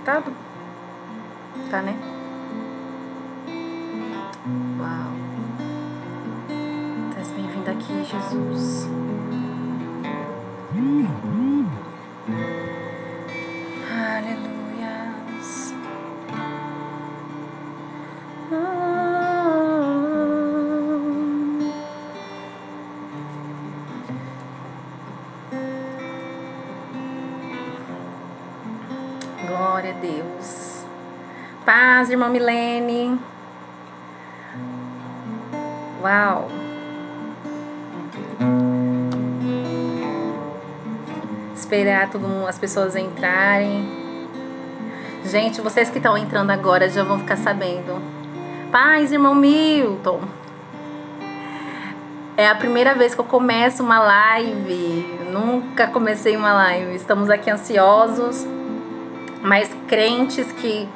conectado? Tá, né? Uau. Seja bem-vindo aqui, Jesus. Aleluias. Glória a Deus. Paz, irmã Milene. Uau. Esperar as pessoas entrarem. Gente, vocês que estão entrando agora já vão ficar sabendo. Paz, irmão Milton. É a primeira vez que eu começo uma live. Nunca comecei uma live. Estamos aqui ansiosos, mas crentes que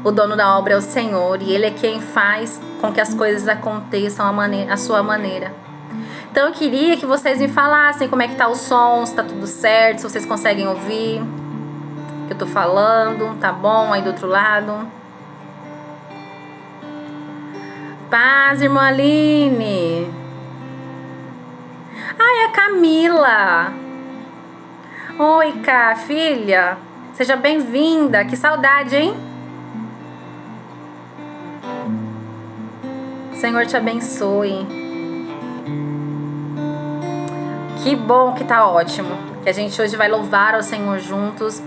o dono da obra é o Senhor e Ele é quem faz com que as coisas aconteçam à sua maneira. Então eu queria que vocês me falassem como é que tá o som, se tá tudo certo, se vocês conseguem ouvir o que eu tô falando, tá bom aí do outro lado? Paz, irmã Aline. Ai, a Camila. Oi, Cá, filha. Seja bem-vinda. Que saudade, hein? O Senhor te abençoe. Que bom que tá ótimo. Que a gente hoje vai louvar ao Senhor juntos.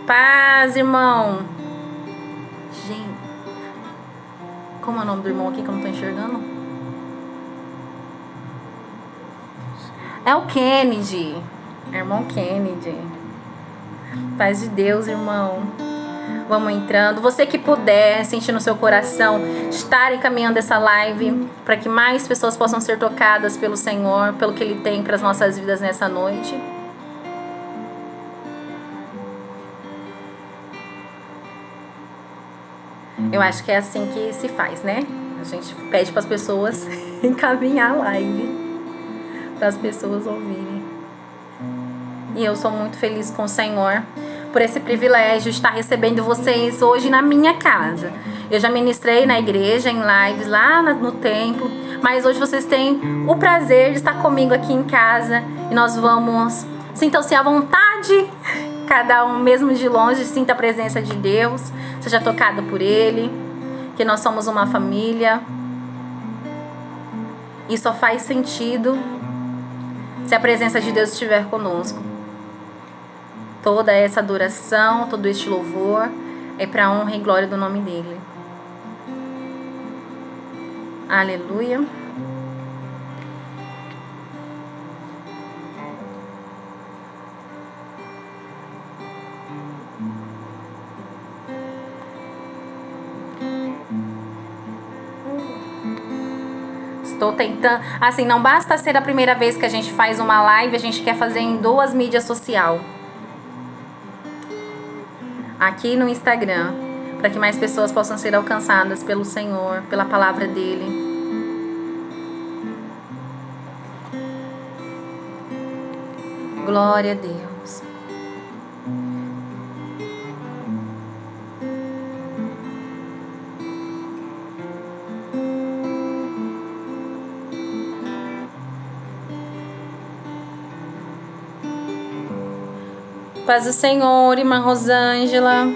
Paz, irmão. Gente. Como é o nome do irmão aqui que eu não tô enxergando? É o Kennedy. Irmão Kennedy. Paz de Deus, irmão. Vamos entrando. Você que puder, sentir no seu coração, estar encaminhando essa live para que mais pessoas possam ser tocadas pelo Senhor, pelo que Ele tem para as nossas vidas nessa noite. Eu acho que é assim que se faz, né? A gente pede para as pessoas encaminhar a live, para as pessoas ouvirem. E eu sou muito feliz com o Senhor por esse privilégio de estar recebendo vocês hoje na minha casa. Eu já ministrei na igreja, em lives, lá no templo, mas hoje vocês têm o prazer de estar comigo aqui em casa e nós vamos, sintam-se à vontade, cada um mesmo de longe, sinta a presença de Deus, seja tocado por Ele, que nós somos uma família e só faz sentido se a presença de Deus estiver conosco. Toda essa adoração, todo este louvor é para a honra e glória do nome dEle. Aleluia. Estou tentando, assim, não basta ser a primeira vez que a gente faz uma live, a gente quer fazer em 2 mídias sociais. Aqui no Instagram, para que mais pessoas possam ser alcançadas pelo Senhor, pela palavra dEle. Glória a Deus. Paz do Senhor, irmã Rosângela.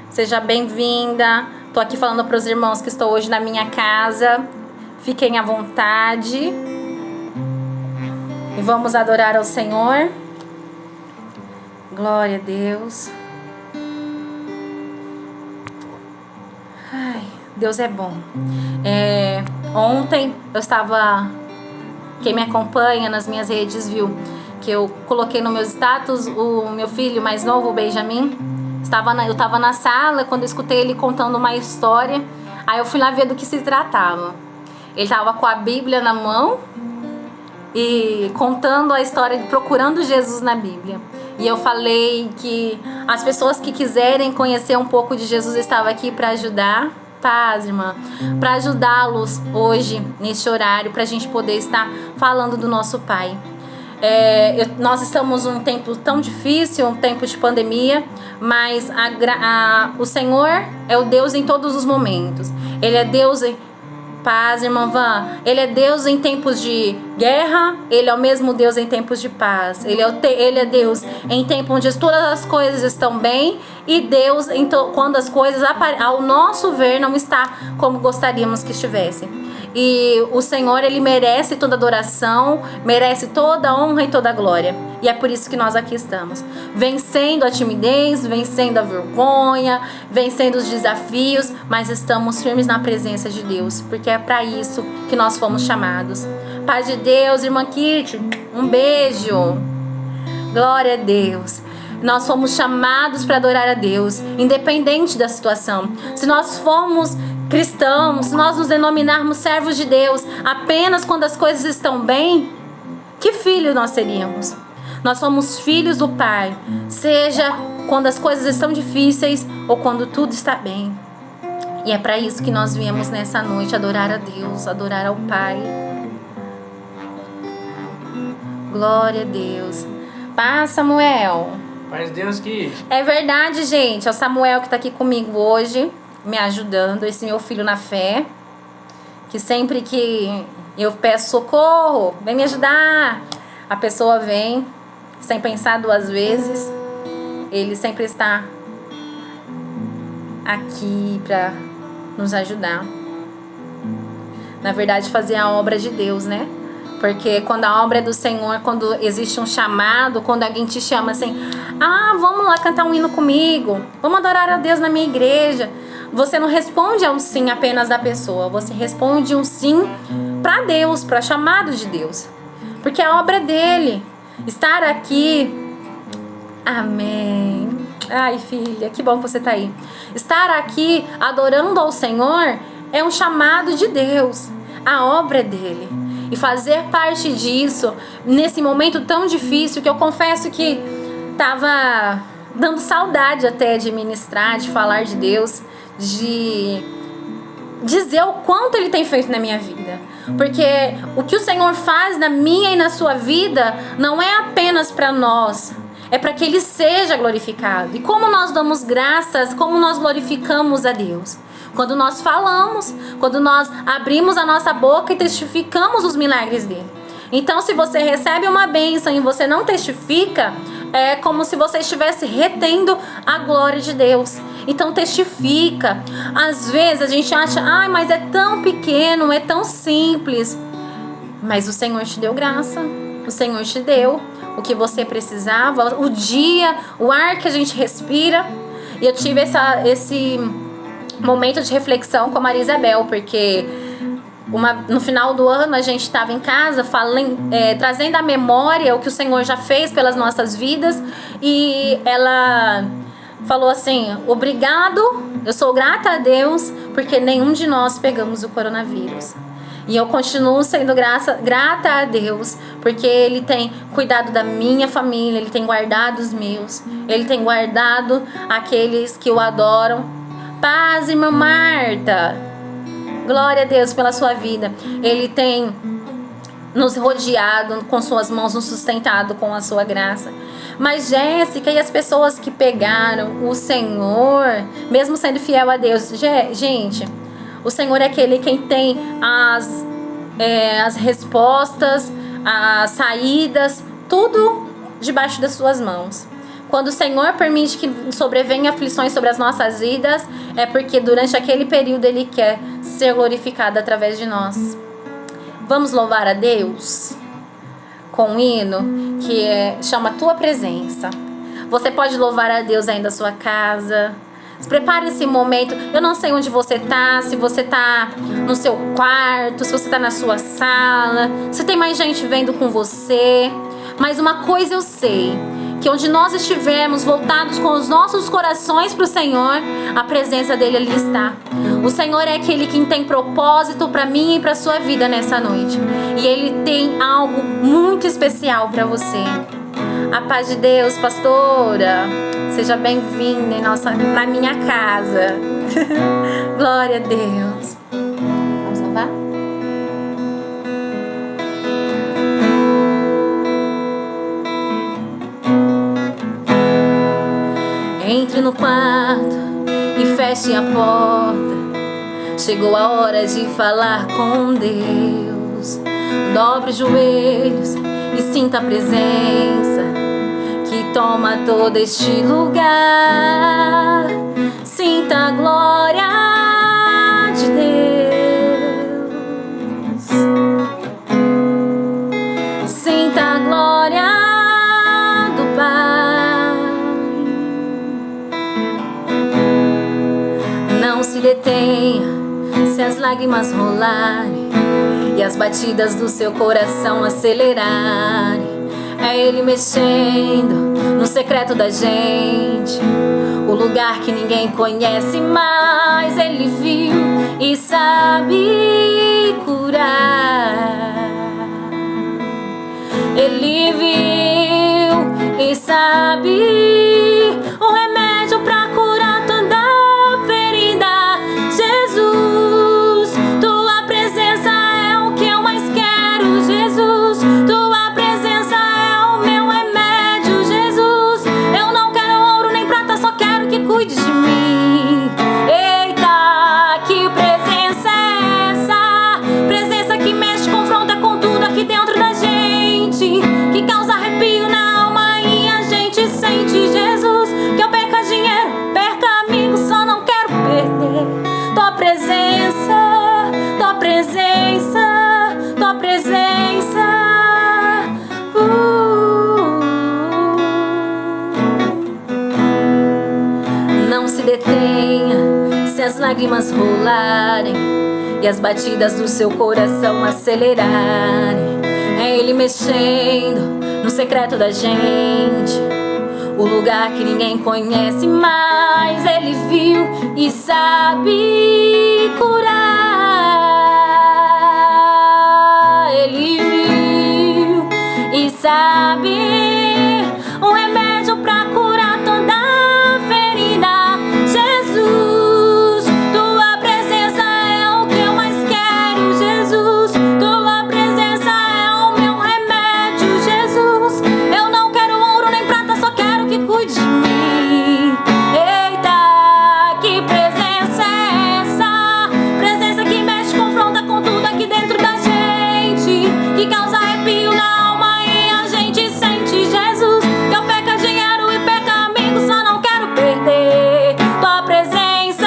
Seja bem-vinda. Tô aqui falando para os irmãos que estou hoje na minha casa. Fiquem à vontade. E vamos adorar ao Senhor. Glória a Deus. Ai, Deus é bom. Ontem eu estava... Quem me acompanha nas minhas redes viu que eu coloquei no meu status o meu filho mais novo, o Benjamin. Eu estava na sala quando eu escutei ele contando uma história. Aí eu fui lá ver do que se tratava. Ele estava com a Bíblia na mão e contando a história, procurando Jesus na Bíblia. E eu falei que as pessoas que quiserem conhecer um pouco de Jesus estavam aqui para ajudar. Paz, irmã, para ajudá-los hoje, neste horário, para a gente poder estar falando do nosso Pai. Nós estamos num tempo tão difícil, um tempo de pandemia, mas o Senhor é o Deus em todos os momentos. Ele é Deus em paz, irmã Van. Ele é Deus em tempos de guerra, Ele é o mesmo Deus em tempos de paz. Ele é Deus em tempo onde todas as coisas estão bem, e Deus quando as coisas, ao nosso ver, não está como gostaríamos que estivessem. E o Senhor, Ele merece toda adoração, merece toda honra e toda glória. E é por isso que nós aqui estamos, vencendo a timidez, vencendo a vergonha, vencendo os desafios, mas estamos firmes na presença de Deus, porque é para isso que nós fomos chamados. Paz de Deus, irmã Kitty, um beijo. Glória a Deus. Nós fomos chamados para adorar a Deus, independente da situação. Se nós formos cristãos, se nós nos denominarmos servos de Deus apenas quando as coisas estão bem, que filho nós seríamos? Nós somos filhos do Pai, seja quando as coisas estão difíceis ou quando tudo está bem. E é para isso que nós viemos nessa noite, adorar a Deus, adorar ao Pai. Glória a Deus. Paz, Samuel. Paz Deus que... É verdade, gente. É o Samuel que está aqui comigo hoje, me ajudando. Esse meu filho na fé, que sempre que eu peço socorro, vem me ajudar, a pessoa vem, sem pensar duas vezes. Ele sempre está aqui para nos ajudar. Na verdade, fazer a obra de Deus, né? Porque quando a obra é do Senhor, quando existe um chamado, quando alguém te chama assim, vamos lá cantar um hino comigo, vamos adorar a Deus na minha igreja, você não responde a um sim apenas da pessoa, você responde um sim para Deus, para chamado de Deus, porque a obra é dele. Estar aqui, amém. Ai, filha, que bom que você tá aí. Estar aqui adorando ao Senhor é um chamado de Deus, a obra é dele. E fazer parte disso, nesse momento tão difícil, que eu confesso que estava dando saudade até de ministrar, de falar de Deus, de dizer o quanto Ele tem feito na minha vida. Porque o que o Senhor faz na minha e na sua vida não é apenas para nós, é para que Ele seja glorificado. E como nós damos graças, como nós glorificamos a Deus? Quando nós falamos, quando nós abrimos a nossa boca e testificamos os milagres dele. Então, se você recebe uma bênção e você não testifica, é como se você estivesse retendo a glória de Deus. Então, testifica. Às vezes a gente acha, mas é tão pequeno, é tão simples. Mas o Senhor te deu graça, o Senhor te deu o que você precisava, o dia, o ar que a gente respira. E eu tive esse momento de reflexão com a Maria Isabel, porque no final do ano a gente estava em casa trazendo à memória o que o Senhor já fez pelas nossas vidas, e ela falou assim: obrigado, eu sou grata a Deus porque nenhum de nós pegamos o coronavírus. E eu continuo sendo grata a Deus, porque Ele tem cuidado da minha família, Ele tem guardado os meus, Ele tem guardado aqueles que o adoram. Paz, irmã Marta. Glória a Deus pela sua vida. Ele tem nos rodeado com suas mãos, nos sustentado com a sua graça. Mas Jéssica, e as pessoas que pegaram o Senhor, mesmo sendo fiel a Deus? Gente, o Senhor é aquele quem tem as respostas, as saídas, tudo debaixo das suas mãos. Quando o Senhor permite que sobrevenham aflições sobre as nossas vidas, é porque durante aquele período Ele quer ser glorificado através de nós. Vamos louvar a Deus com um hino que chama Tua Presença. Você pode louvar a Deus aí na sua casa. Prepare esse momento. Eu não sei onde você está, se você está no seu quarto, se você está na sua sala, se tem mais gente vendo com você. Mas uma coisa eu sei, que onde nós estivermos voltados com os nossos corações para o Senhor, a presença dele ali está. O Senhor é aquele que tem propósito para mim e para a sua vida nessa noite. E Ele tem algo muito especial para você. A paz de Deus, pastora. Seja bem-vinda na minha casa. Glória a Deus. Vamos salvar? no quarto e feche a porta. Chegou a hora de falar com Deus. Dobre os joelhos e sinta a presença que toma todo este lugar. Sinta a glória de Deus. Sinta a glória do Pai. Não se detenha se as lágrimas rolarem e as batidas do seu coração acelerarem. É Ele mexendo no secreto da gente, o lugar que ninguém conhece, mas Ele viu e sabe curar. Ele viu e sabe o remédio pra curar toda ferida. Jesus, tua presença é o que eu mais quero. Jesus, tua presença é o meu remédio. Jesus, eu não quero ouro nem prata, só quero que cuide de mim. Eita, que presença é essa? Presença que mexe, confronta com tudo aqui dentro da gente, que causa arrepio na alma e a gente sente. Jesus, que eu perca dinheiro, perca amigos, só não quero perder tua presença, tua presença, tua presença. Não se detenha se as lágrimas rolarem e as batidas do seu coração acelerarem. É Ele mexendo no secreto da gente, o lugar que ninguém conhece, mas Ele viu e sabe curar. Ele viu e sabe um remédio pra curar toda ferida. Jesus, tua presença é o que eu mais quero. Jesus, tua presença é o meu remédio. Jesus, eu não quero ouro nem prata, só quero que cuide de mim. Eita, que presença é essa? Presença que mexe, confronta com tudo aqui dentro da gente, que causa arrepio na alma e a gente sente. Jesus, que eu perca dinheiro e perca amigos, só não quero perder tua presença.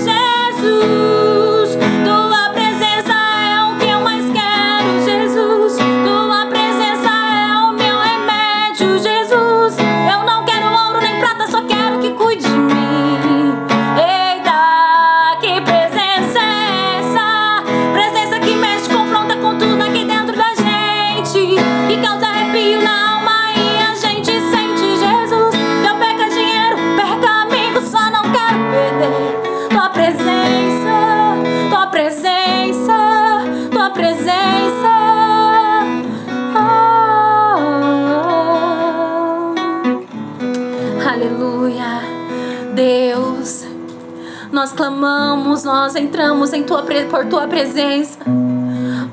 Jesus, tua presença é o que eu mais quero. Jesus, tua presença é o meu remédio. Jesus, eu não quero ouro nem prata, só quero que cuide de mim. Eita, que presença é essa? Presença que mexe, confronta com tudo aqui dentro da gente, que causa arrepio na alma e a gente sente. Jesus, que eu perca dinheiro, perca amigos, só não quero perder tua presença, tua presença, tua presença. Aleluia. Deus, nós clamamos, nós entramos em por tua presença.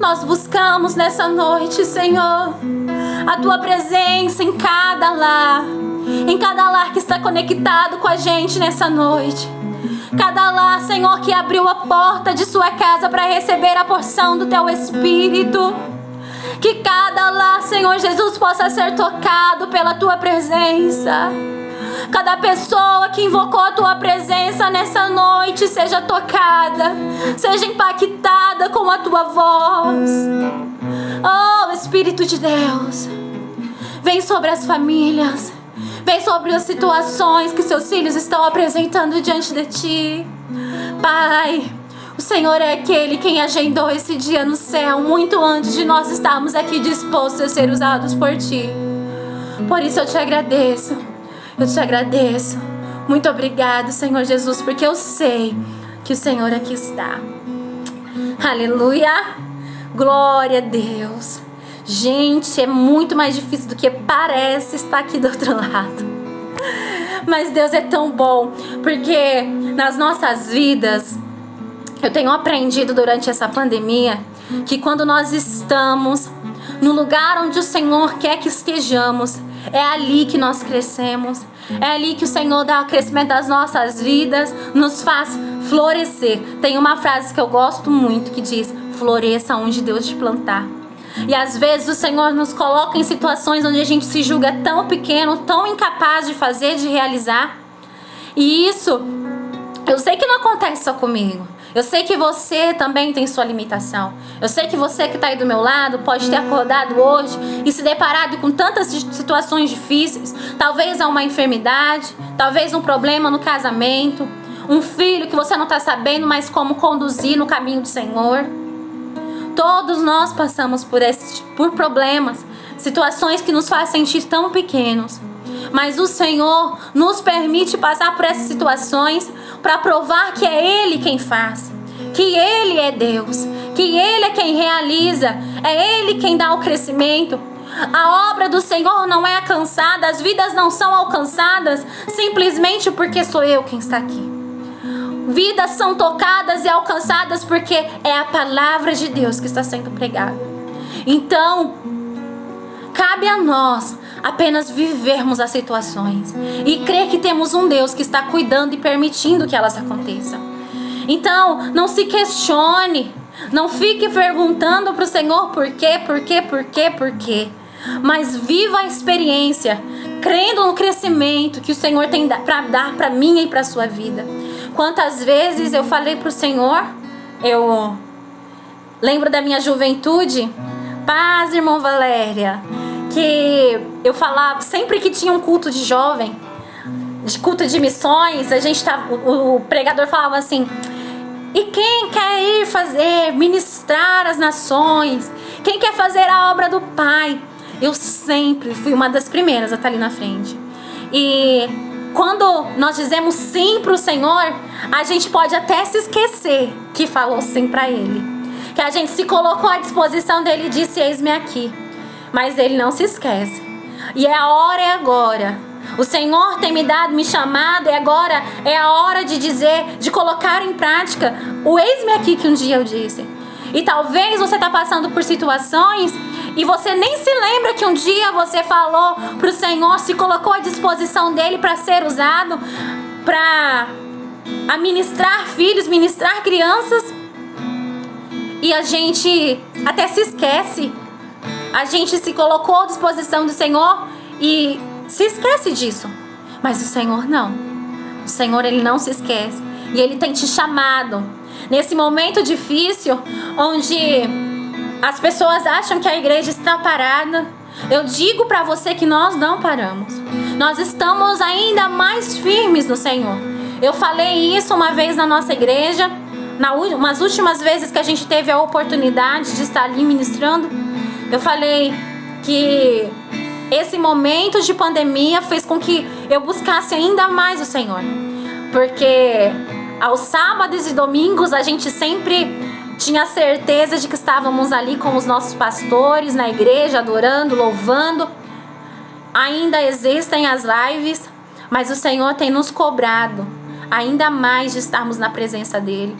Nós buscamos nessa noite, Senhor, a tua presença em cada lar que está conectado com a gente nessa noite. Cada lar, Senhor, que abriu a porta de sua casa para receber a porção do teu Espírito. Que cada lar, Senhor Jesus, possa ser tocado pela tua presença. Cada pessoa que invocou a tua presença nessa noite seja tocada, seja impactada com a tua voz. Oh, Espírito de Deus, vem sobre as famílias, vem sobre as situações que seus filhos estão apresentando diante de ti. Pai, o Senhor é aquele quem agendou esse dia no céu muito antes de nós estarmos aqui dispostos a ser usados por ti. Por isso eu te agradeço. Eu te agradeço. Muito obrigado, Senhor Jesus, porque eu sei que o Senhor aqui está. Aleluia. Glória a Deus. Gente, é muito mais difícil do que parece estar aqui do outro lado. Mas Deus é tão bom, porque nas nossas vidas, eu tenho aprendido durante essa pandemia, que quando nós estamos no lugar onde o Senhor quer que estejamos, É ali que nós crescemos. É ali que o Senhor dá o crescimento das nossas vidas, nos faz florescer. Tem uma frase que eu gosto muito que diz: floresça onde Deus te plantar. E às vezes o Senhor nos coloca em situações onde a gente se julga tão pequeno, tão incapaz de fazer, de realizar. E isso, eu sei que não acontece só comigo. Eu sei que você também tem sua limitação. Eu sei que você que está aí do meu lado pode ter acordado hoje e se deparado com tantas situações difíceis. Talvez é uma enfermidade, talvez um problema no casamento, um filho que você não está sabendo mais como conduzir no caminho do Senhor. Todos nós passamos por problemas, situações que nos fazem sentir tão pequenos. Mas o Senhor nos permite passar por essas situações para provar que é Ele quem faz, que Ele é Deus, que Ele é quem realiza, é Ele quem dá o crescimento. A obra do Senhor não é alcançada, as vidas não são alcançadas simplesmente porque sou eu quem está aqui. Vidas são tocadas e alcançadas porque é a palavra de Deus que está sendo pregada. Então, cabe a nós apenas vivermos as situações e crer que temos um Deus que está cuidando e permitindo que elas aconteçam. Então, não se questione, não fique perguntando para o Senhor por quê, mas viva a experiência, crendo no crescimento que o Senhor tem para dar para mim e para a sua vida. Quantas vezes eu falei para o Senhor, eu lembro da minha juventude, paz, irmã Valéria, que eu falava, sempre que tinha um culto de jovem, de culto de missões, o pregador falava assim: e quem quer ir ministrar as nações? Quem quer fazer a obra do Pai? Eu sempre fui uma das primeiras a estar ali na frente. E quando nós dizemos sim para o Senhor, a gente pode até se esquecer que falou sim para Ele, que a gente se colocou à disposição dele e disse: eis-me aqui. Mas Ele não se esquece. E a hora é agora. O Senhor tem me chamado, e agora é a hora de dizer, de colocar em prática o eis-me aqui que um dia eu disse. E talvez você está passando por situações e você nem se lembra que um dia você falou para o Senhor, se colocou à disposição dele para ser usado, para ministrar filhos, ministrar crianças. E a gente até se esquece. A gente se colocou à disposição do Senhor e se esquece disso. Mas o Senhor não. O Senhor, Ele não se esquece. E Ele tem te chamado. Nesse momento difícil, onde as pessoas acham que a igreja está parada, eu digo para você que nós não paramos. Nós estamos ainda mais firmes no Senhor. Eu falei isso uma vez na nossa igreja, nas últimas vezes que a gente teve a oportunidade de estar ali ministrando. Eu falei que esse momento de pandemia fez com que eu buscasse ainda mais o Senhor. Porque aos sábados e domingos a gente sempre tinha certeza de que estávamos ali com os nossos pastores na igreja, adorando, louvando. Ainda existem as lives, mas o Senhor tem nos cobrado ainda mais de estarmos na presença dEle.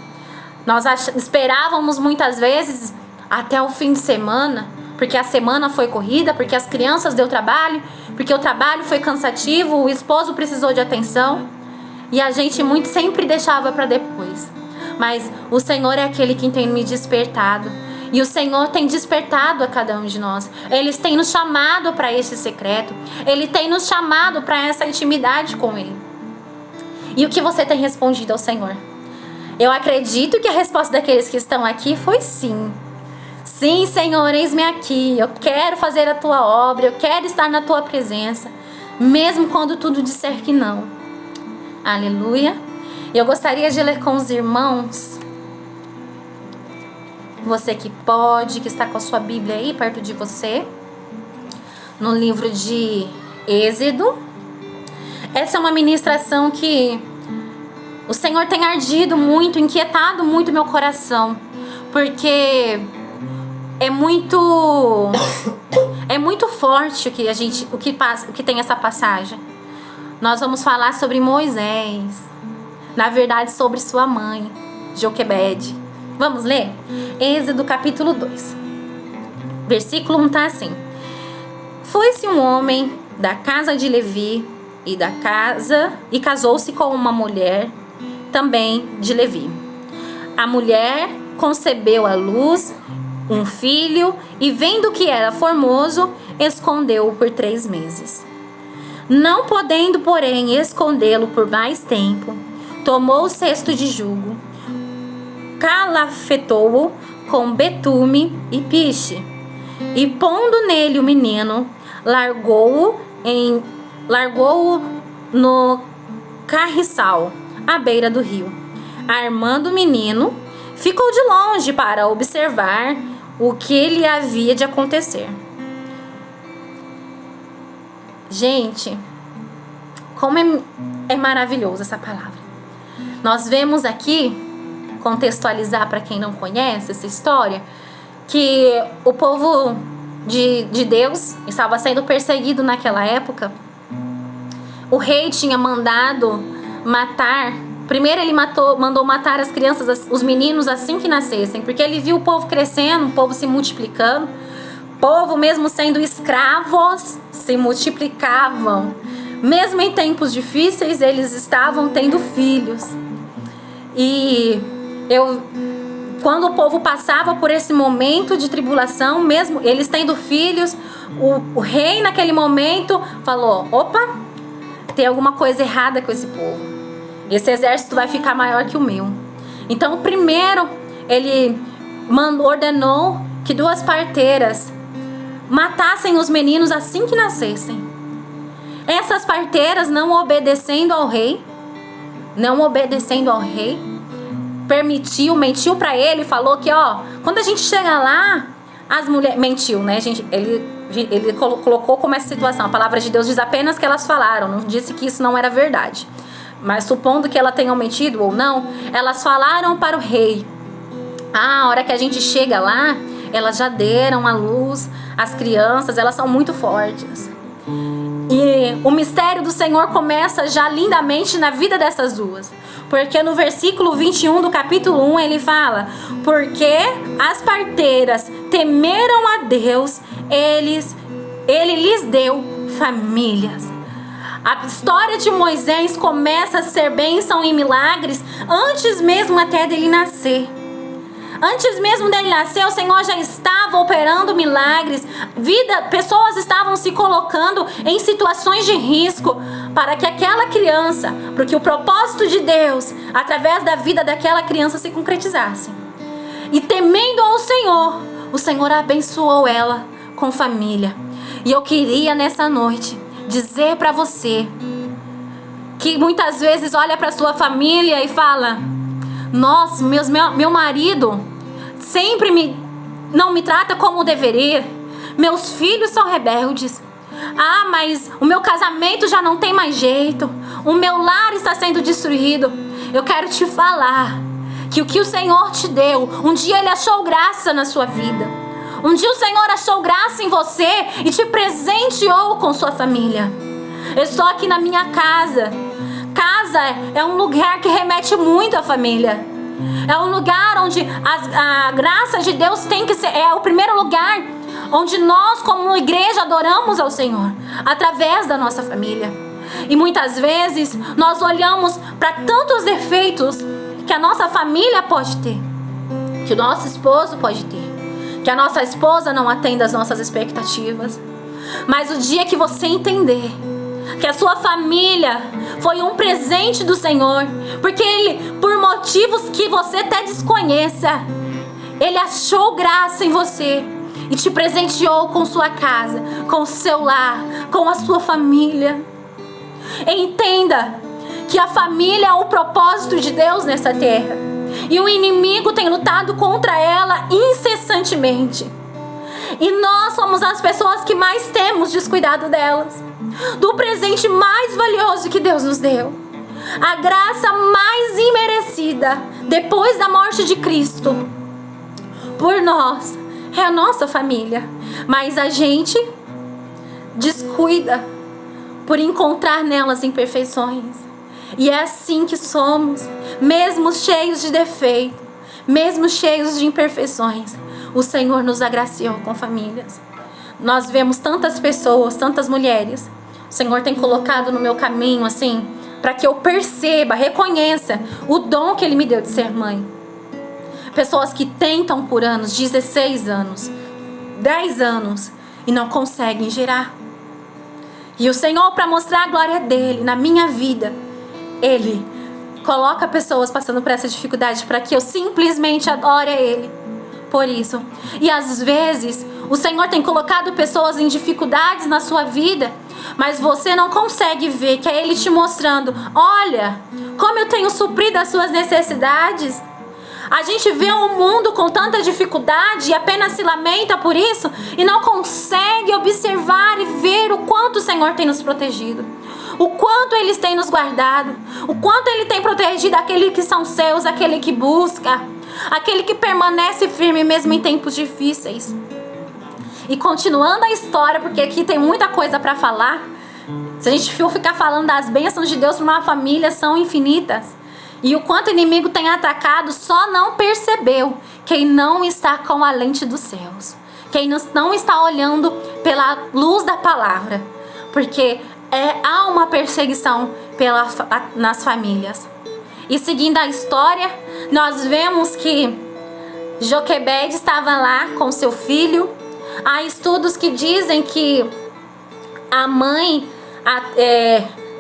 Nós esperávamos muitas vezes até o fim de semana, porque a semana foi corrida, porque as crianças deu trabalho, porque o trabalho foi cansativo, o esposo precisou de atenção, e a gente muito sempre deixava para depois. Mas o Senhor é aquele que tem me despertado, e o Senhor tem despertado a cada um de nós. Ele tem nos chamado para esse secreto, Ele tem nos chamado para essa intimidade com Ele. E o que você tem respondido ao Senhor? Eu acredito que a resposta daqueles que estão aqui foi sim. Sim, Senhor, eis-me aqui. Eu quero fazer a Tua obra, eu quero estar na Tua presença, mesmo quando tudo disser que não. Aleluia. Eu gostaria de ler com os irmãos. Você que pode, que está com a sua Bíblia aí perto de você, no livro de Êxodo. Essa é uma ministração que o Senhor tem ardido muito, inquietado muito meu coração, porque é muito forte o que tem essa passagem. Nós vamos falar sobre Moisés, na verdade sobre sua mãe, Joquebede. Vamos ler? Êxodo capítulo 2. Versículo 1 tá assim: Foi-se um homem da casa de Levi e casou-se com uma mulher também de Levi. A mulher concebeu à luz um filho e, vendo que era formoso, escondeu-o por 3 meses. Não podendo, porém, escondê-lo por mais tempo, tomou o cesto de jugo, calafetou-o com betume e piche, e pondo nele o menino, largou-o no carriçal, à beira do rio. Armando o menino, ficou de longe para observar o que lhe havia de acontecer. Gente, como é maravilhoso essa palavra. Nós vemos aqui, contextualizar para quem não conhece essa história, que o povo de Deus estava sendo perseguido naquela época. O rei tinha mandado matar. Primeiro ele mandou matar as crianças, os meninos, assim que nascessem, porque ele viu o povo crescendo, o povo se multiplicando. O povo, mesmo sendo escravos, se multiplicavam. Mesmo em tempos difíceis, eles estavam tendo filhos. E quando o povo passava por esse momento de tribulação, mesmo eles tendo filhos, o rei naquele momento falou: opa, tem alguma coisa errada com esse povo. Esse exército vai ficar maior que o meu. Então, primeiro, ele ordenou que 2 parteiras matassem os meninos assim que nascessem. Essas parteiras, não obedecendo ao rei, mentiu para ele, falou que, quando a gente chega lá, as mulheres... Mentiu, né, gente? Ele colocou como essa situação. A palavra de Deus diz apenas que elas falaram, não disse que isso não era verdade. Mas supondo que ela tenha mentido ou não, elas falaram para o rei: a hora que a gente chega lá, elas já deram à luz as crianças, elas são muito fortes. E o mistério do Senhor começa já lindamente na vida dessas duas. Porque no versículo 21 do capítulo 1 ele fala: porque as parteiras temeram a Deus, ele lhes deu famílias. A história de Moisés começa a ser bênção e milagres antes mesmo até dele nascer. Antes mesmo dele nascer, o Senhor já estava operando milagres. Pessoas estavam se colocando em situações de risco para que aquela criança, porque o propósito de Deus, através da vida daquela criança, se concretizasse. E temendo ao Senhor, o Senhor abençoou ela com família. E eu queria nessa noite dizer para você que muitas vezes olha para sua família e fala: nossa, meu marido sempre não me trata como deveria. Meus filhos são rebeldes. Ah, mas o meu casamento já não tem mais jeito. O meu lar está sendo destruído. Eu quero te falar que o Senhor te deu, um dia Ele achou graça na sua vida. Um dia o Senhor achou graça em você e te presenteou com sua família. Eu estou aqui na minha casa. Casa é um lugar que remete muito à família. É um lugar onde a graça de Deus tem que ser... É o primeiro lugar onde nós, como igreja, adoramos ao Senhor. Através da nossa família. E muitas vezes nós olhamos para tantos defeitos que a nossa família pode ter. Que o nosso esposo pode ter. Que a nossa esposa não atende às nossas expectativas. Mas o dia que você entender que a sua família foi um presente do Senhor, porque Ele, por motivos que você até desconheça, Ele achou graça em você e te presenteou com sua casa, com o seu lar, com a sua família. Entenda que a família é o propósito de Deus nessa terra. E o inimigo tem lutado contra ela incessantemente. E nós somos as pessoas que mais temos descuidado delas. Do presente mais valioso que Deus nos deu. A graça mais imerecida depois da morte de Cristo por nós é a nossa família. Mas a gente descuida por encontrar nelas imperfeições. E é assim que somos, mesmo cheios de defeito, mesmo cheios de imperfeições, o Senhor nos agraciou com famílias. Nós vemos tantas pessoas, tantas mulheres, Senhor tem colocado no meu caminho, assim, para que eu perceba, reconheça o dom que Ele me deu de ser mãe. Pessoas que tentam por anos, 16 anos, 10 anos, e não conseguem gerar. E o Senhor, para mostrar a glória dEle na minha vida, Ele coloca pessoas passando por essa dificuldade para que eu simplesmente adore a Ele por isso. E às vezes o Senhor tem colocado pessoas em dificuldades na sua vida, mas você não consegue ver que é Ele te mostrando: olha como eu tenho suprido as suas necessidades. A gente vê um mundo com tanta dificuldade e apenas se lamenta por isso e não consegue observar e ver o quanto o Senhor tem nos protegido, o quanto Ele tem nos guardado, o quanto Ele tem protegido aqueles que são seus, aquele que busca, aquele que permanece firme mesmo em tempos difíceis. E continuando a história, porque aqui tem muita coisa para falar, se a gente for ficar falando das bênçãos de Deus para uma família, são infinitas. E o quanto o inimigo tem atacado, só não percebeu quem não está com a lente dos céus, quem não está olhando pela luz da palavra, porque há uma perseguição nas famílias. E seguindo a história, nós vemos que Joquebede estava lá com seu filho. Há estudos que dizem que a mãe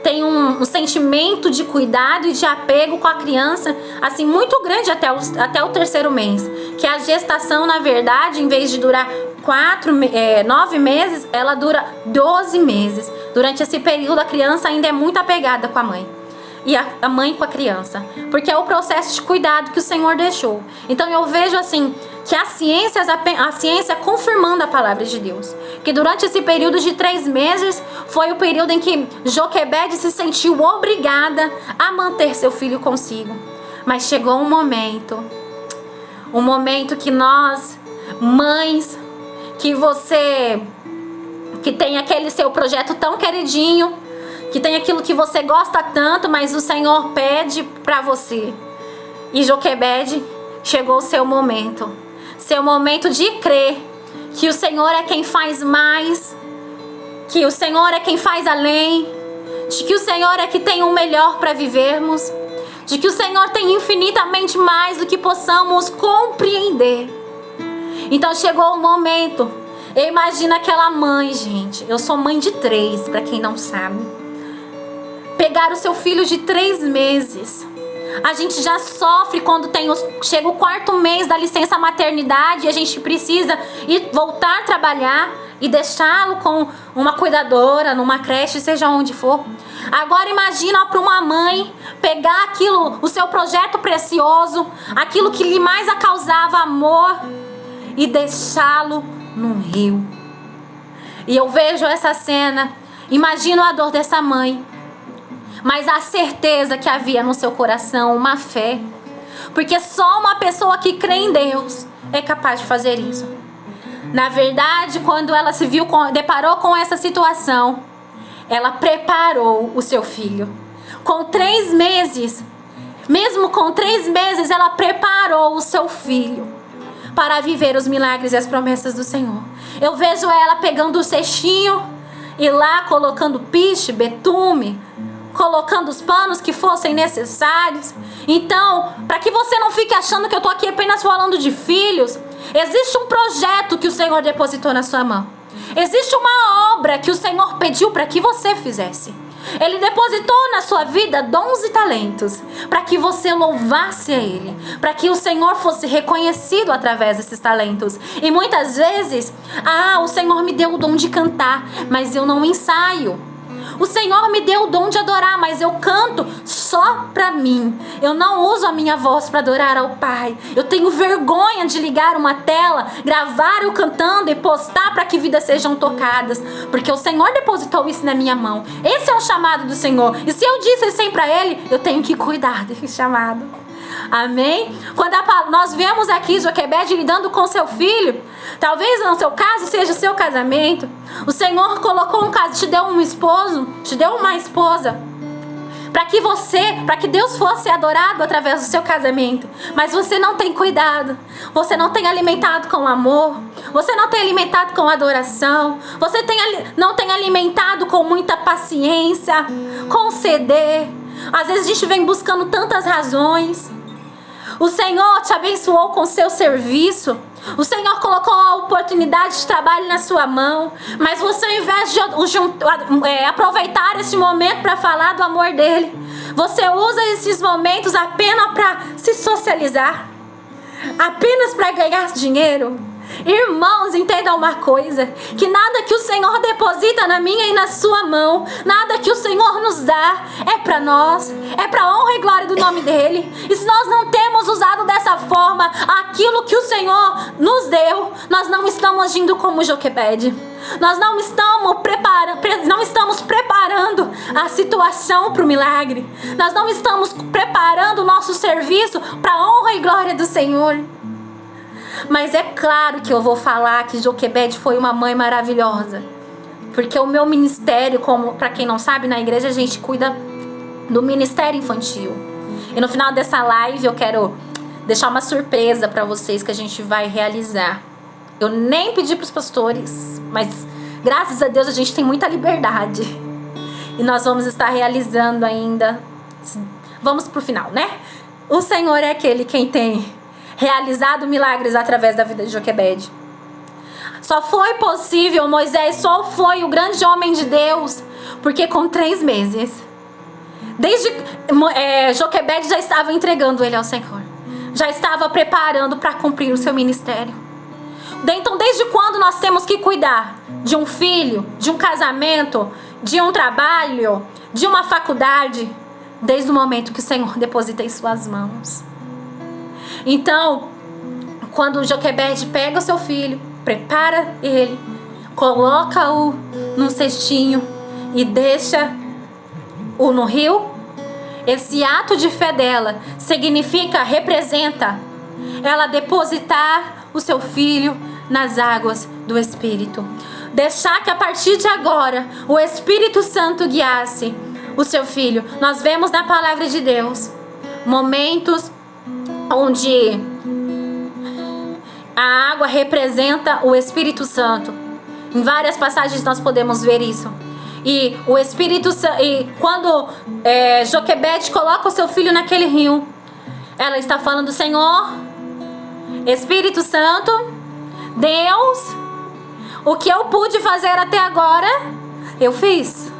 tem um sentimento de cuidado e de apego com a criança, assim, muito grande até o terceiro mês. Que a gestação, na verdade, em vez de durar 9 meses, ela dura 12 meses. Durante esse período, a criança ainda é muito apegada com a mãe. E a mãe com a criança, porque é o processo de cuidado que o Senhor deixou. Então eu vejo assim, que a ciência confirmando a palavra de Deus, que durante esse período de 3 meses, foi o período em que Joquebede se sentiu obrigada a manter seu filho consigo. Mas chegou um momento que nós, mães, que tem aquele seu projeto tão queridinho, que tem aquilo que você gosta tanto, mas o Senhor pede para você. E Joquebede, chegou o seu momento de crer que o Senhor é quem faz mais, que o Senhor é quem faz além, de que o Senhor é que tem o melhor para vivermos, de que o Senhor tem infinitamente mais do que possamos compreender. Então chegou o momento. Eu imagino aquela mãe, gente, eu sou mãe de 3, para quem não sabe. Pegar o seu filho de 3 meses. A gente já sofre quando chega o 4º mês da licença maternidade e a gente precisa voltar a trabalhar e deixá-lo com uma cuidadora, numa creche, seja onde for. Agora imagina para uma mãe pegar o seu projeto precioso, aquilo que lhe mais causava amor, e deixá-lo num rio. E eu vejo essa cena, imagino a dor dessa mãe, mas a certeza que havia no seu coração, uma fé. Porque só uma pessoa que crê em Deus é capaz de fazer isso. Na verdade, quando ela deparou com essa situação, ela preparou o seu filho. Com 3 meses, mesmo com 3 meses, ela preparou o seu filho para viver os milagres e as promessas do Senhor. Eu vejo ela pegando o cestinho e lá colocando piche, betume, colocando os panos que fossem necessários. Então, para que você não fique achando que eu estou aqui apenas falando de filhos, existe um projeto que o Senhor depositou na sua mão. Existe uma obra que o Senhor pediu para que você fizesse. Ele depositou na sua vida dons e talentos para que você louvasse a Ele, para que o Senhor fosse reconhecido através desses talentos. E muitas vezes, o Senhor me deu o dom de cantar, mas eu não ensaio. O Senhor me deu o dom de adorar, mas eu canto só pra mim. Eu não uso a minha voz para adorar ao Pai. Eu tenho vergonha de ligar uma tela, gravar eu cantando e postar para que vidas sejam tocadas, porque o Senhor depositou isso na minha mão. Esse é o chamado do Senhor. E se eu disse sim para Ele, eu tenho que cuidar desse chamado. Amém? Quando nós vemos aqui Joquebede lidando com seu filho, talvez no seu caso seja o seu casamento. O Senhor colocou te deu um esposo, te deu uma esposa para que Deus fosse adorado através do seu casamento. Mas você não tem cuidado, você não tem alimentado com amor, você não tem alimentado com adoração, você não tem alimentado com muita paciência, com ceder. Às vezes a gente vem buscando tantas razões. O Senhor te abençoou com o seu serviço. O Senhor colocou a oportunidade de trabalho na sua mão. Mas você, ao invés de aproveitar esse momento para falar do amor dele, você usa esses momentos apenas para se socializar, apenas para ganhar dinheiro. Irmãos, entendam uma coisa, que nada que o Senhor deposita na minha e na sua mão, nada que o Senhor nos dá é para nós, é para a honra e glória do nome dele. E se nós não temos usado dessa forma aquilo que o Senhor nos deu, nós não estamos agindo como Joquebede. Nós não estamos preparando a situação para o milagre. Nós não estamos preparando o nosso serviço para a honra e glória do Senhor. Mas é claro que eu vou falar que Joquebede foi uma mãe maravilhosa. Porque o meu ministério, como para quem não sabe, na igreja a gente cuida do ministério infantil. E no final dessa live eu quero deixar uma surpresa para vocês que a gente vai realizar. Eu nem pedi para os pastores, mas graças a Deus a gente tem muita liberdade. E nós vamos estar realizando ainda. Vamos pro final, né? O Senhor é aquele quem tem realizado milagres através da vida de Joquebede. Só foi possível, Moisés só foi o grande homem de Deus, porque com 3 meses, Joquebede já estava entregando ele ao Senhor. Já estava preparando para cumprir o seu ministério. Então, desde quando nós temos que cuidar de um filho, de um casamento, de um trabalho, de uma faculdade? Desde o momento que o Senhor deposita em suas mãos. Então, quando Joquebede pega o seu filho, prepara ele, coloca-o num cestinho e deixa-o no rio, esse ato de fé dela representa ela depositar o seu filho nas águas do Espírito. Deixar que a partir de agora o Espírito Santo guiasse o seu filho. Nós vemos na palavra de Deus momentos onde a água representa o Espírito Santo. Em várias passagens nós podemos ver isso. E o Espírito Santo, e quando Joquebede coloca o seu filho naquele rio, ela está falando: Senhor, Espírito Santo, Deus, o que eu pude fazer até agora, eu fiz.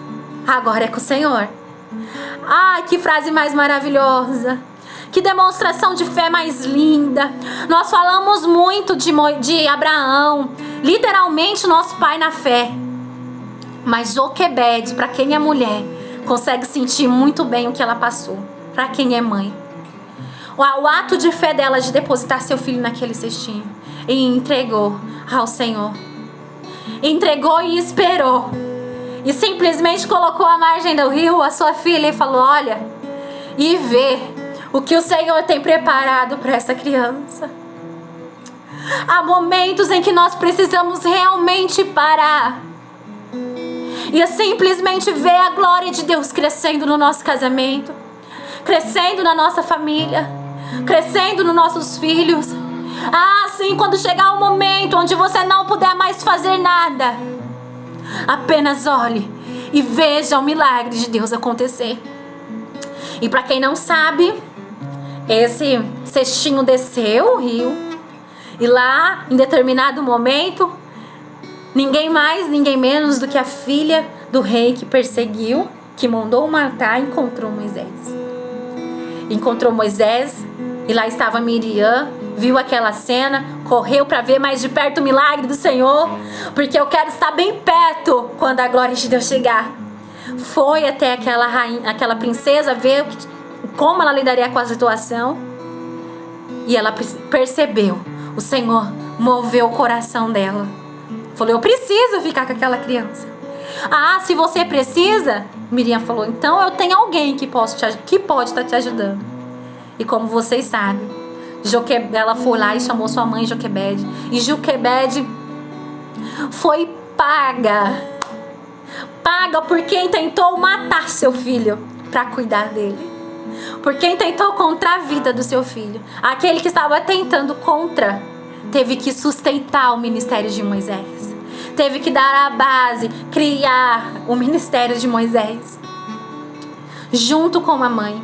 Agora é com o Senhor. Ai, que frase mais maravilhosa. Que demonstração de fé mais linda. Nós falamos muito de Abraão, literalmente nosso pai na fé. Mas Joquebede, para quem é mulher, consegue sentir muito bem o que ela passou. Para quem é mãe, o ato de fé dela de depositar seu filho naquele cestinho e entregou ao Senhor. Entregou e esperou. E simplesmente colocou à margem do rio a sua filha e falou: olha, e vê o que o Senhor tem preparado para essa criança. Há momentos em que nós precisamos realmente parar e simplesmente ver a glória de Deus crescendo no nosso casamento, crescendo na nossa família, crescendo nos nossos filhos. Ah, sim, quando chegar o momento onde você não puder mais fazer nada, apenas olhe e veja o milagre de Deus acontecer. E para quem não sabe, esse cestinho desceu o rio e lá, em determinado momento, ninguém mais, ninguém menos do que a filha do rei que perseguiu, que mandou matar, encontrou Moisés. Encontrou Moisés e lá estava Miriam, viu aquela cena, correu para ver mais de perto o milagre do Senhor, porque eu quero estar bem perto quando a glória de Deus chegar. Foi até aquela rainha, aquela princesa, ver como ela lidaria com a situação, e ela percebeu. O Senhor moveu o coração dela. Falou: eu preciso ficar com aquela criança. Ah, se você precisa, Miriam falou, então eu tenho alguém que pode estar te ajudando. E como vocês sabem, ela foi lá e chamou sua mãe Joquebede. E Joquebede foi paga por quem tentou matar seu filho para cuidar dele. Por quem tentou contra a vida do seu filho, aquele que estava tentando contra, teve que sustentar o ministério de Moisés. Teve que dar a base, criar o ministério de Moisés. Junto com a mãe,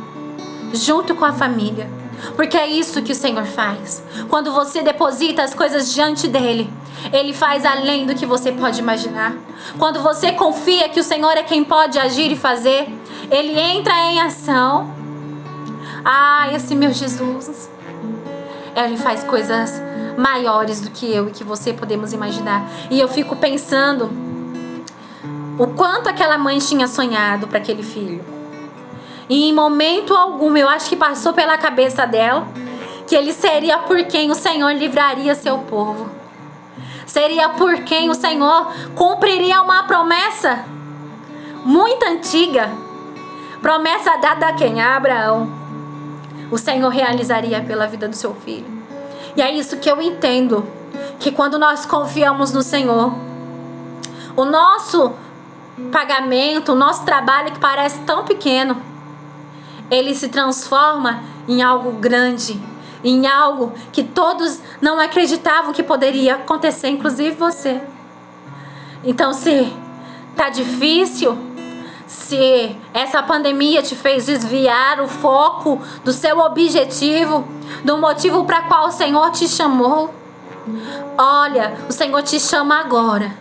junto com a família. Porque é isso que o Senhor faz. Quando você deposita as coisas diante dele, ele faz além do que você pode imaginar. Quando você confia que o Senhor é quem pode agir e fazer, ele entra em ação. Esse meu Jesus, ele faz coisas maiores do que eu e que você podemos imaginar. E eu fico pensando o quanto aquela mãe tinha sonhado para aquele filho. E em momento algum, eu acho que passou pela cabeça dela que ele seria por quem o Senhor livraria seu povo. Seria por quem o Senhor cumpriria uma promessa muito antiga. Promessa dada a quem? A Abraão. O Senhor realizaria pela vida do seu filho. E é isso que eu entendo. Que quando nós confiamos no Senhor, o nosso pagamento, o nosso trabalho que parece tão pequeno, ele se transforma em algo grande. Em algo que todos não acreditavam que poderia acontecer, inclusive você. Então, se tá difícil, se essa pandemia te fez desviar o foco do seu objetivo, do motivo para qual o Senhor te chamou, olha, o Senhor te chama agora.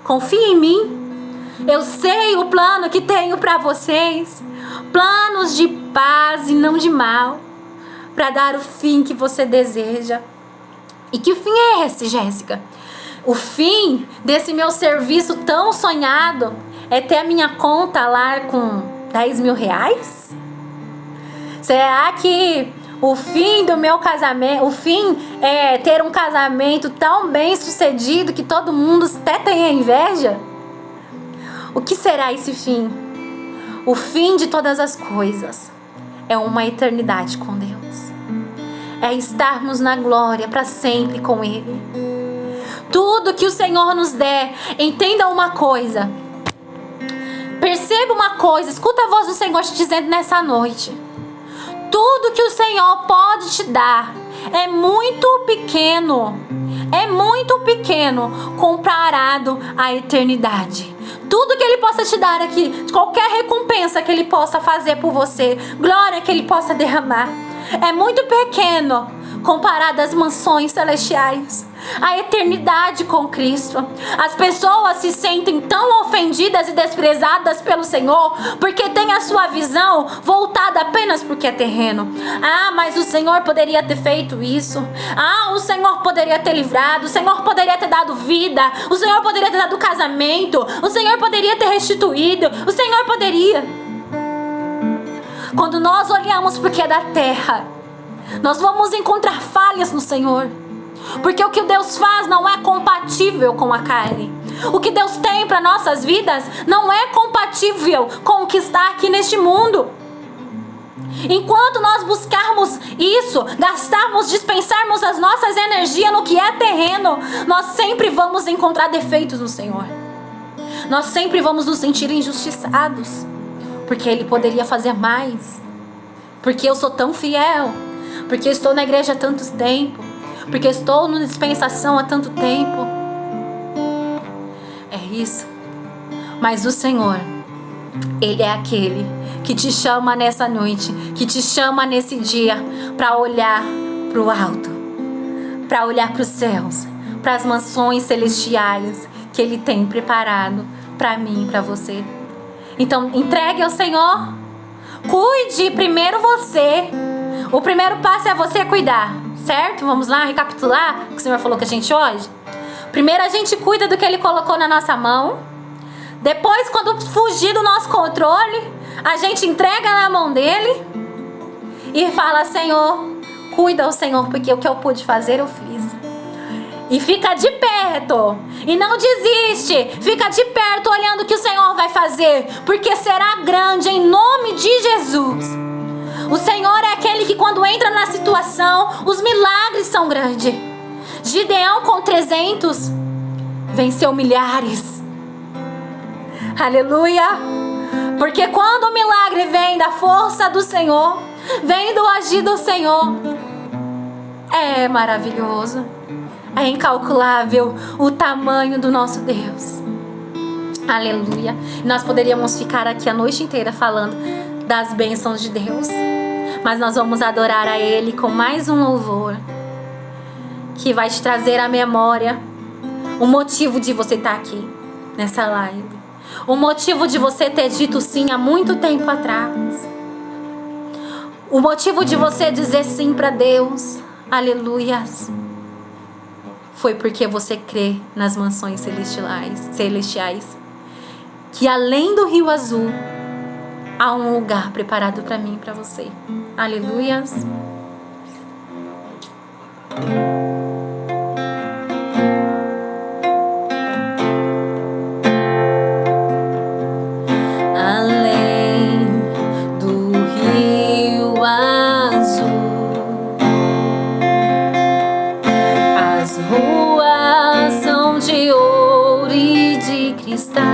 Confia em mim. Eu sei o plano que tenho para vocês. Planos de paz e não de mal, para dar o fim que você deseja. E que fim é esse, Jéssica? O fim desse meu serviço tão sonhado é ter a minha conta lá com 10 mil reais? Será que o fim do meu casamento, o fim é ter um casamento tão bem sucedido que todo mundo até tem inveja? O que será esse fim? O fim de todas as coisas é uma eternidade com Deus. É estarmos na glória para sempre com Ele. Tudo que o Senhor nos der, entenda uma coisa. Perceba uma coisa, escuta a voz do Senhor te dizendo nessa noite. Tudo que o Senhor pode te dar é muito pequeno. É muito pequeno comparado à eternidade. Tudo que Ele possa te dar aqui, qualquer recompensa que Ele possa fazer por você, glória que Ele possa derramar, é muito pequeno comparado às mansões celestiais, à eternidade com Cristo. As pessoas se sentem tão ofendidas e desprezadas pelo Senhor porque tem a sua visão voltada apenas porque é terreno. Mas o Senhor poderia ter feito isso. O Senhor poderia ter livrado. O Senhor poderia ter dado vida. O Senhor poderia ter dado casamento. O Senhor poderia ter restituído. O Senhor poderia. Quando nós olhamos porque é da terra, nós vamos encontrar falhas no Senhor. Porque o que Deus faz não é compatível com a carne. O que Deus tem para nossas vidas não é compatível com o que está aqui neste mundo. Enquanto nós buscarmos isso, gastarmos, dispensarmos as nossas energias no que é terreno, nós sempre vamos encontrar defeitos no Senhor. Nós sempre vamos nos sentir injustiçados. Porque Ele poderia fazer mais. Porque eu sou tão fiel. Porque estou na igreja há tanto tempo. Porque estou na dispensação há tanto tempo. É isso. Mas o Senhor, Ele é aquele que te chama nessa noite, que te chama nesse dia para olhar para o alto, para olhar para os céus, para as mansões celestiais que Ele tem preparado para mim e para você. Então entregue ao Senhor. Cuide primeiro você. O primeiro passo é você cuidar, certo? Vamos lá recapitular o que o Senhor falou com a gente hoje? Primeiro a gente cuida do que Ele colocou na nossa mão. Depois, quando fugir do nosso controle, a gente entrega na mão dEle e fala: Senhor, cuida, o Senhor, porque o que eu pude fazer eu fiz. E fica de perto. E não desiste. Fica de perto olhando o que o Senhor vai fazer. Porque será grande em nome de Jesus. O Senhor é aquele que quando entra na situação, os milagres são grandes. Gideão com 300 venceu milhares. Aleluia. Porque quando o milagre vem da força do Senhor, vem do agir do Senhor, é maravilhoso. É incalculável o tamanho do nosso Deus. Aleluia. Nós poderíamos ficar aqui a noite inteira falando das bênçãos de Deus, mas nós vamos adorar a Ele com mais um louvor que vai te trazer à memória o motivo de você estar aqui nessa live, o motivo de você ter dito sim há muito tempo atrás, o motivo de você dizer sim para Deus. Aleluias. Foi porque você crê nas mansões celestiais, que além do Rio Azul há um lugar preparado para mim e para você. Aleluias. Além do Rio Azul, as ruas são de ouro e de cristal.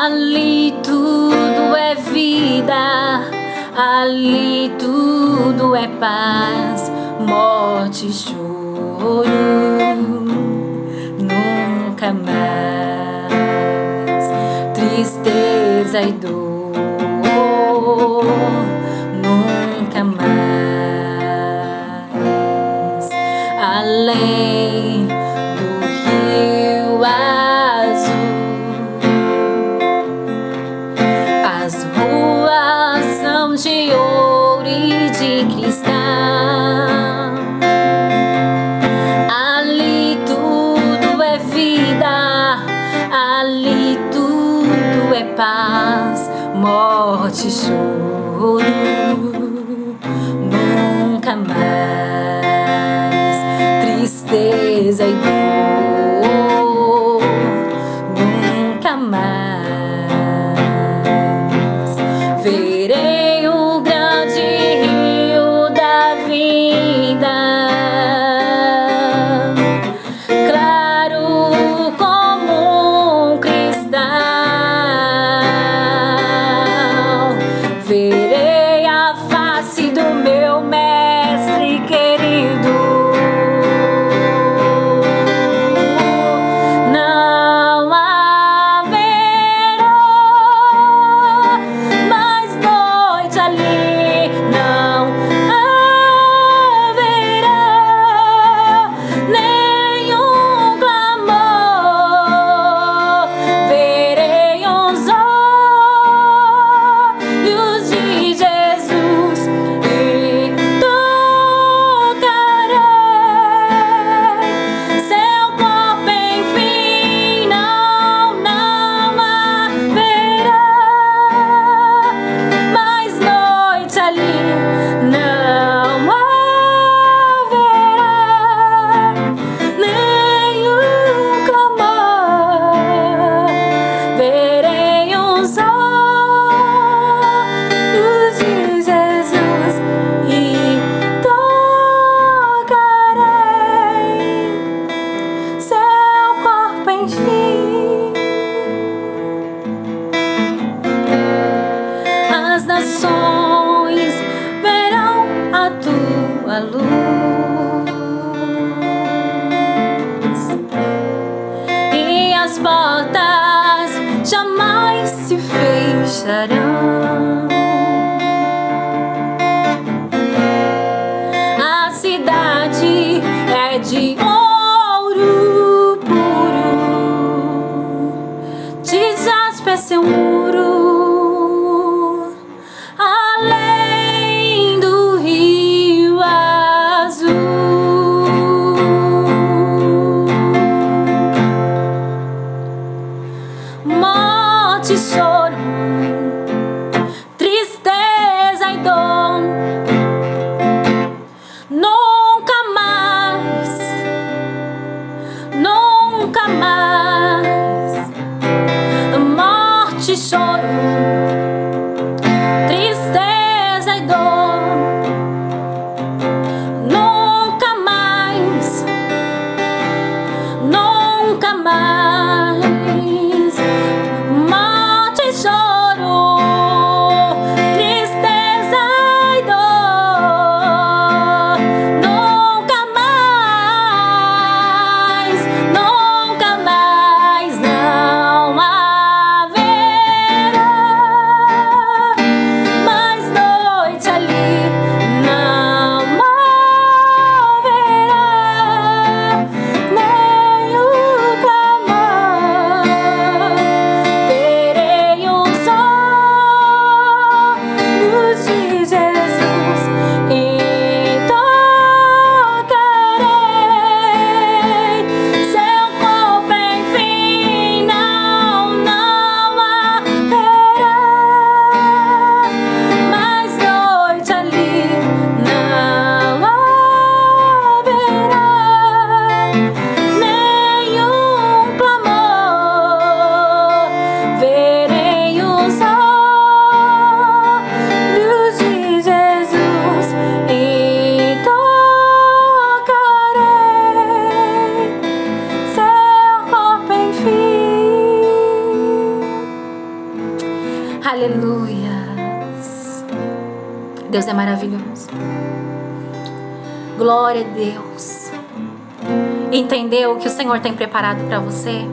Ali tudo é vida, ali tudo é paz, morte e choro, nunca mais, tristeza e dor, nunca mais. Além do Rio Azul, as ruas são de ouro e de cristal. Ali tudo é vida, ali tudo é paz, morte e choro, nunca mais, tristeza e dor, nunca mais. Verei o grande rio da vida, claro como um cristal. Verei a face do meu mestre querido. Não haverá mais noite ali, não haverá nenhum clamor. Verei os olhos de Jesus e tocarei seu corpo, enfim, não haverá mais noite ali, não haverá nenhum clamor. Verei os olhos de Jesus e tocarei seu corpo, enfim. As nações verão a tua luz e as portas jamais se fecharão. A cidade é de ouro puro, de jaspe é seu muro, além do Rio Azul. Morte e choro, tristeza e dor, nunca mais, nunca mais. Morte e choro, tristeza e dor, nunca mais, nunca mais. Aleluias. Deus é maravilhoso. Glória a Deus. Entendeu o que o Senhor tem preparado para você?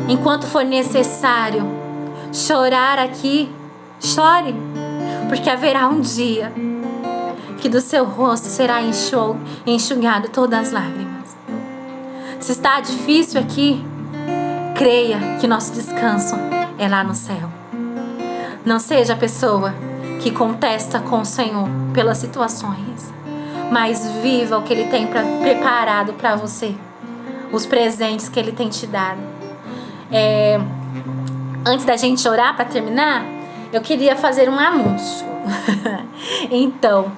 Enquanto for necessário chorar aqui, chore, porque haverá um dia que do seu rosto será enxugado todas as lágrimas. Se está difícil aqui, creia que nosso descanso é lá no céu. Não seja a pessoa que contesta com o Senhor pelas situações, mas viva o que Ele tem preparado para você, os presentes que Ele tem te dado. Antes da gente orar, para terminar, eu queria fazer um anúncio. Então,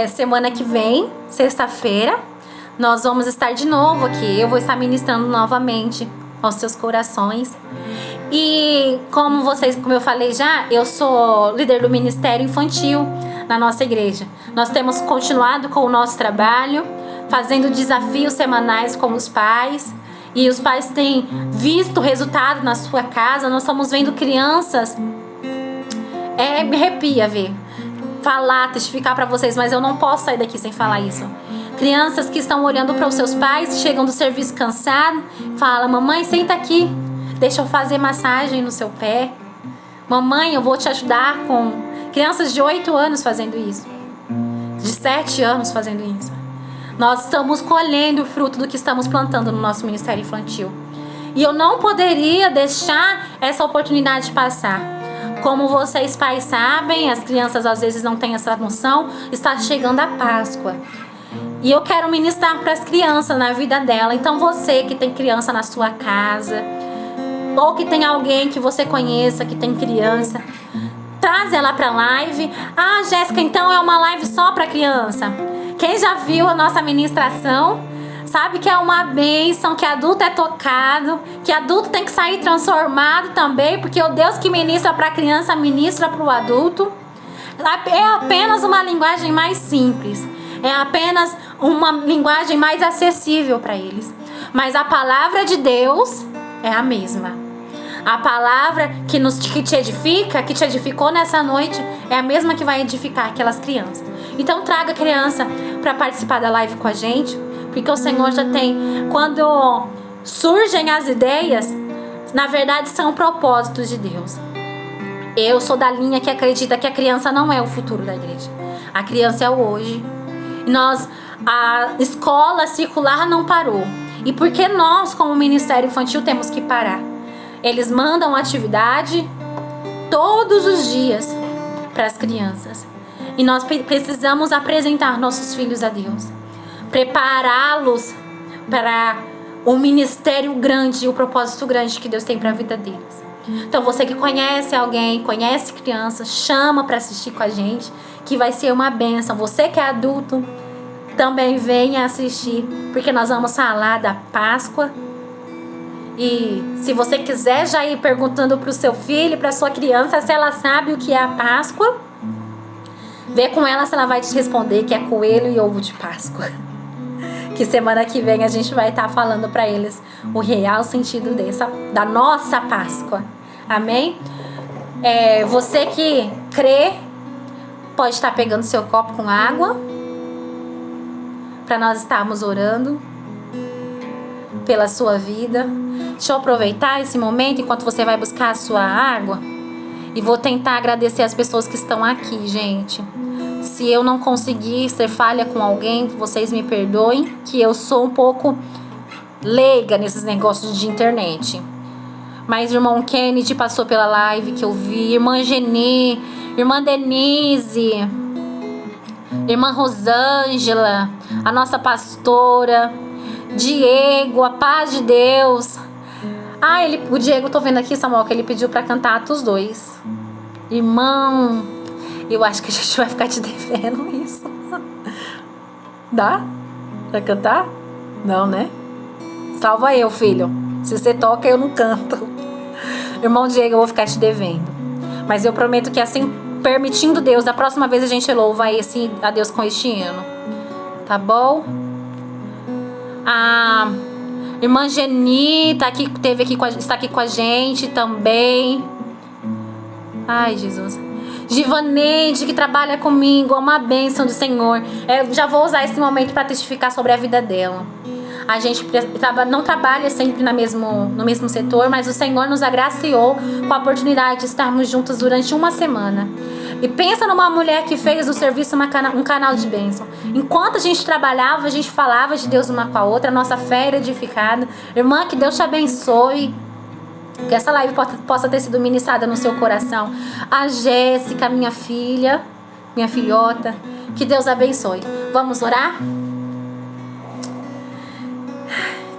semana que vem, sexta-feira, nós vamos estar de novo aqui. Eu vou estar ministrando novamente aos seus corações. E como eu falei já, eu sou líder do Ministério Infantil na nossa igreja. Nós temos continuado com o nosso trabalho, fazendo desafios semanais com os pais. E os pais têm visto o resultado na sua casa. Nós estamos vendo crianças. Me arrepia ver, falar, testificar para vocês, mas eu não posso sair daqui sem falar isso. Crianças que estão olhando para os seus pais, chegam do serviço cansado, falam: mamãe, senta aqui, deixa eu fazer massagem no seu pé. Mamãe, eu vou te ajudar com... Crianças de 8 anos fazendo isso, de 7 anos fazendo isso. Nós estamos colhendo o fruto do que estamos plantando no nosso ministério infantil. E eu não poderia deixar essa oportunidade passar. Como vocês pais sabem, as crianças às vezes não têm essa noção, está chegando a Páscoa. E eu quero ministrar para as crianças na vida dela. Então você que tem criança na sua casa, ou que tem alguém que você conheça que tem criança, traz ela para a live. Ah, Jéssica, então é uma live só para criança? Quem já viu a nossa ministração sabe que é uma bênção, que adulto é tocado, que adulto tem que sair transformado também, porque o Deus que ministra para a criança ministra para o adulto. É apenas uma linguagem mais simples, é apenas uma linguagem mais acessível para eles. Mas a palavra de Deus é a mesma. A palavra que te edifica, que te edificou nessa noite, é a mesma que vai edificar aquelas crianças. Então traga a criança para participar da live com a gente, porque o Senhor já tem... Quando surgem as ideias, na verdade são propósitos de Deus. Eu sou da linha que acredita que a criança não é o futuro da igreja. A criança é o hoje. A escola circular não parou. E por que nós, como Ministério Infantil, temos que parar? Eles mandam atividade todos os dias para as crianças. E nós precisamos apresentar nossos filhos a Deus. Prepará-los para o ministério grande, o propósito grande que Deus tem para a vida deles. Então você que conhece alguém, conhece criança, chama para assistir com a gente, que vai ser uma bênção. Você que é adulto, também venha assistir, porque nós vamos falar da Páscoa. E se você quiser já ir perguntando para o seu filho, para sua criança, se ela sabe o que é a Páscoa, vê com ela se ela vai te responder que é coelho e ovo de Páscoa. Que semana que vem a gente vai estar falando para eles o real sentido da nossa Páscoa. Amém? Você que crê, pode estar pegando seu copo com água, para nós estarmos orando pela sua vida. Deixa eu aproveitar esse momento enquanto você vai buscar a sua água e vou tentar agradecer as pessoas que estão aqui, gente. Se eu não conseguir ser falha com alguém, vocês me perdoem, que eu sou um pouco leiga nesses negócios de internet. Mas o irmão Kennedy passou pela live que eu vi, irmã Geni, irmã Denise, irmã Rosângela, a nossa pastora, Diego, a paz de Deus. O Diego, tô vendo aqui, Samuel, que ele pediu pra cantar Atos 2. Irmão, eu acho que a gente vai ficar te devendo isso. Dá? Vai cantar? Não, né? Salva eu, filho. Se você toca, eu não canto. Irmão Diego, eu vou ficar te devendo. Mas eu prometo que assim, permitindo Deus, da próxima vez a gente louva a Deus com este hino. Tá bom? Irmã Geni tá aqui, está aqui com a gente também. Ai, Jesus. Givaneide, que trabalha comigo, é uma bênção do Senhor. Eu já vou usar esse momento para testificar sobre a vida dela. A gente não trabalha sempre no mesmo setor, mas o Senhor nos agraciou com a oportunidade de estarmos juntos durante uma semana. E pensa numa mulher que fez do serviço um canal de bênção. Enquanto a gente trabalhava, a gente falava de Deus uma com a outra, a nossa fé era edificada. Irmã, que Deus te abençoe. Que essa live possa ter sido ministrada no seu coração. A Jéssica, minha filha, minha filhota, que Deus abençoe. Vamos orar?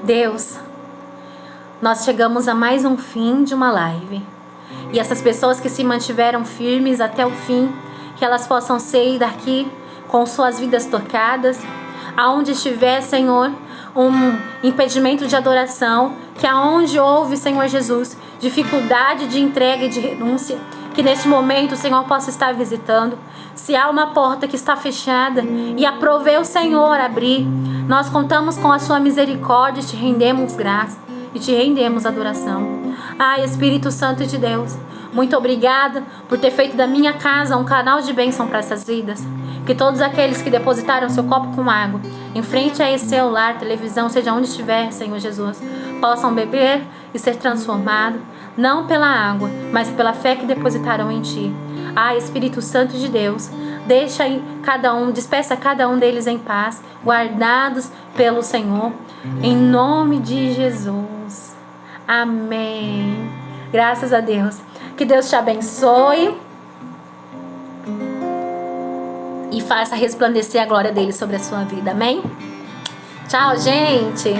Deus, nós chegamos a mais um fim de uma live. E essas pessoas que se mantiveram firmes até o fim, que elas possam sair daqui com suas vidas tocadas. Aonde estiver, Senhor, um impedimento de adoração, que aonde houve, Senhor Jesus, dificuldade de entrega e de renúncia, que neste momento o Senhor possa estar visitando. Se há uma porta que está fechada e aprove o Senhor abrir, nós contamos com a sua misericórdia e te rendemos graça e te rendemos adoração. Ai, Espírito Santo de Deus, muito obrigada por ter feito da minha casa um canal de bênção para essas vidas. Que todos aqueles que depositaram seu copo com água em frente a esse celular, televisão, seja onde estiver, Senhor Jesus, possam beber e ser transformados, não pela água, mas pela fé que depositaram em Ti. Ah, Espírito Santo de Deus, despeça cada um deles em paz, guardados pelo Senhor, em nome de Jesus. Amém. Graças a Deus. Que Deus te abençoe e faça resplandecer a glória dele sobre a sua vida. Amém? Tchau, gente.